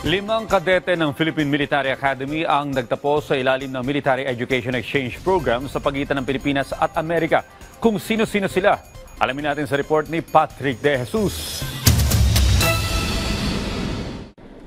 Limang kadete ng Philippine Military Academy ang nagtapos sa ilalim ng Military Education Exchange Program sa pagitan ng Pilipinas at Amerika. Kung sino-sino sila, alamin natin sa report ni Patrick De Jesus.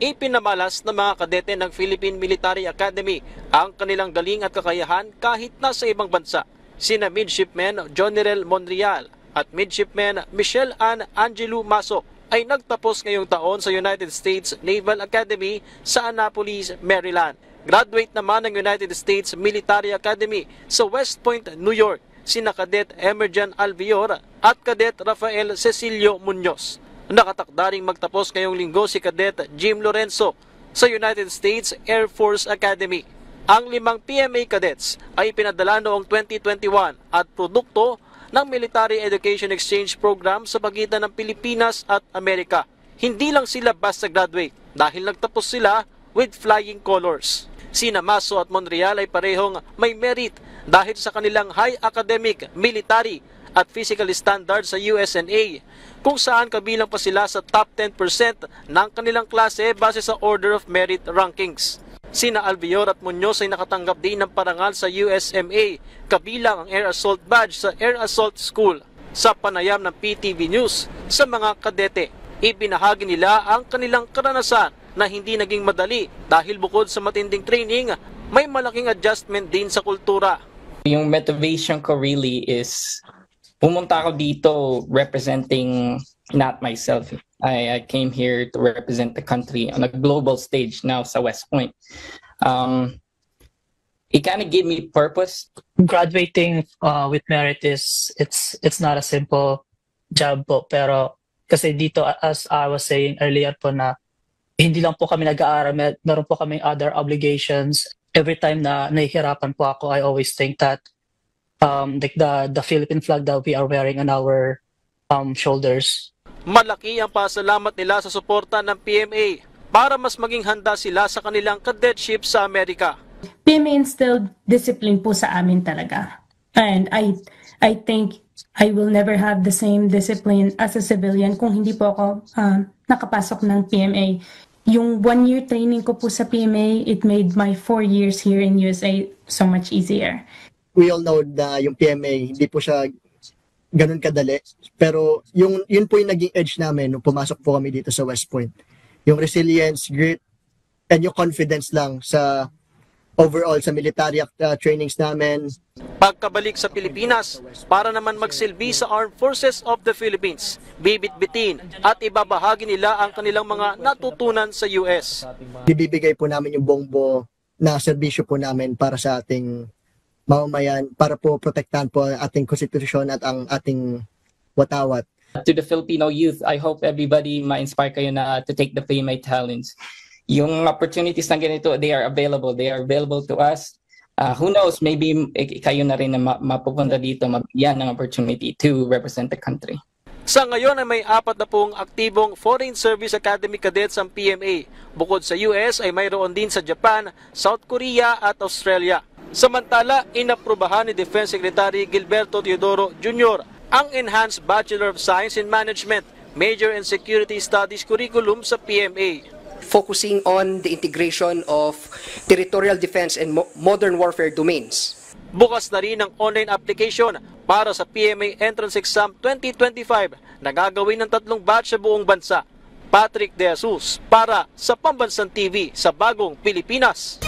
Ipinamalas ng mga kadete ng Philippine Military Academy ang kanilang galing at kakayahan kahit nasa ibang bansa. Sina Midshipman Jonirel Monreal at Midshipman Michelle Ann Angelo Maso ay nagtapos ngayong taon sa United States Naval Academy sa Annapolis, Maryland. Graduate naman ng United States Military Academy sa West Point, New York, sina Cadet Emerjan Alvior at Cadet Rafael Cecilio Munoz. Nakatakda ring magtapos ngayong linggo si Cadet Jim Lorenzo sa United States Air Force Academy. Ang 5 PMA cadets ay pinadala noong 2021 at produkto ng Military Education Exchange Program sa pagitan ng Pilipinas at Amerika. Hindi lang sila basta graduate dahil nagtapos sila with flying colors. Sina Maso at Monreal ay parehong may merit dahil sa kanilang high academic, military at physical standards sa USNA, kung saan kabilang pa sila sa top 10% ng kanilang klase base sa Order of Merit rankings. Sina Alvior at Munoz ay nakatanggap din ng parangal sa USMA, kabilang ang Air Assault Badge sa Air Assault School. Sa panayam ng PTV News sa mga kadete, ibinahagi nila ang kanilang karanasan na hindi naging madali dahil bukod sa matinding training, may malaking adjustment din sa kultura. Yung motivation ko really is pumunta ako dito representing not myself. I came here to represent the country on a global stage now sa West Point. It kind of gave me purpose. Graduating with merit it's not a simple job po, pero kasi dito, as I was saying earlier po, na hindi lang po kami nag-aaral, meron po kami other obligations. Every time na nahihirapan po ako, I always think that like the Philippine flag that we are wearing on our shoulders. Malaki ang pasalamat nila sa suporta ng PMA para mas maging handa sila sa kanilang cadetship sa Amerika. PMA instilled discipline po sa amin talaga. And I think I will never have the same discipline as a civilian kung hindi po ako nakapasok ng PMA. Yung 1-year training ko po sa PMA, it made my 4 years here in USA so much easier. We all know na yung PMA, hindi po siya ganun kadali. Pero yun po yung naging edge namin nung pumasok po kami dito sa West Point. Yung resilience, grit, and yung confidence lang sa overall sa military trainings namin. Pagkabalik sa Pilipinas, para naman magsilbi sa Armed Forces of the Philippines, bibit-bitin at ibabahagi nila ang kanilang mga natutunan sa US. Bibigay po namin yung buong na serbisyo po namin para sa ating mamamayan, para po protektahan po ang ating konstitusyon at ang ating watawat. To the Filipino youth, I hope everybody ma-inspire kayo na to take the PMA talents. Yung opportunities na ganito, they are available. They are available to us. Who knows, maybe kayo na rin na mapupunta dito, mabigyan ng opportunity to represent the country. Sa ngayon ay may 40 aktibong Foreign Service Academy cadets ang PMA. Bukod sa US ay mayroon din sa Japan, South Korea at Australia. Samantala, inaprubahan ni Defense Secretary Gilberto Teodoro Jr. ang Enhanced Bachelor of Science in Management, Major in Security Studies curriculum sa PMA. Focusing on the integration of territorial defense and modern warfare domains. Bukas na rin ang online application para sa PMA Entrance Exam 2025 na gagawin ng 3 batch sa buong bansa. Patrick De Jesus para sa Pambansang TV sa Bagong Pilipinas.